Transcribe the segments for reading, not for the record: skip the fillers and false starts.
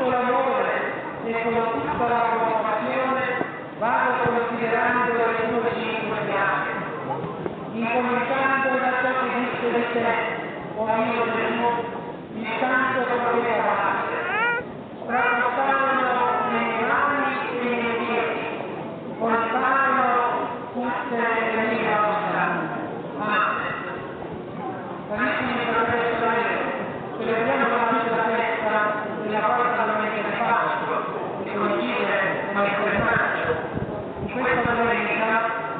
tutto l'amore e con tutta la preoccupazione vado considerando le tue 5 chiavi, incominciando da ciò che dice di te, o mio Gesù, il santo profeta Davide, trasportarono nei mani e nei piedi, portarono tutte le mie ossa. Amen. Carissimi fratelli e sorelle, celebriamo oggi la festa della quarta domenica di Pasqua, che coincide con il 3 maggio. In questa domenica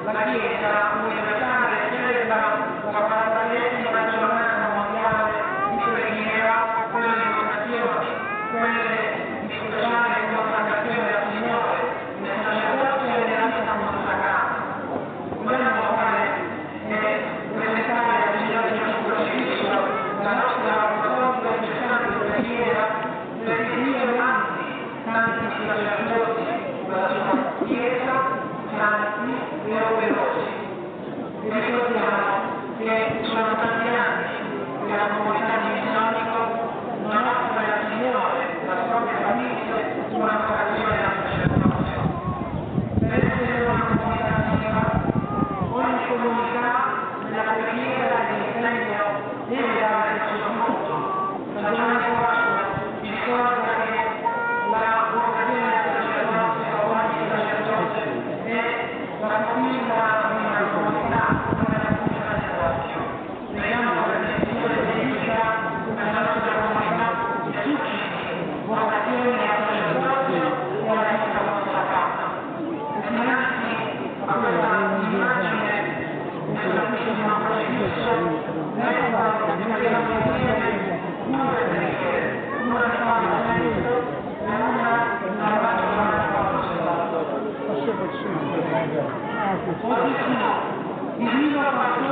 la Chiesa universale celebra la 40esima giornata mondiale di preghiera per l'invocazione, quelle di speciale consagrazione al Signore, il sacerdozio della vita consacrata. Vogliamo fare presentare al Signore Gesù Crocifisso la nostra profonda e costante preghiera perché Dio mandi tanti sacerdoti alla sua Chiesa, santi e operosi. Vi ricordiamo che sono tanti anni che la comunità di Misonico non offre al Signore la propria famiglia una vocazione alla sacerdozio. Per essere una comunità viva, ogni comunità nella preghiera e nell'impegno deve dare il suo frutto. La giornata di Pasqua ci ricorda che la vocazione del sacerdozio a ogni sacerdote è la firma di una comunità, una cui sacerdozio. Preghiamo per il Signore benedica nella nostra comunità di susciti vocazioni al sacerdozio e alla vita consacrata. E dinanzi a questa immagine del Santissimo Crocifisso, ecco dobbiamo vedere due preghiere, una di Padre Celeste e una alla nostra Padre Celeste. O Gesù, divino Pastore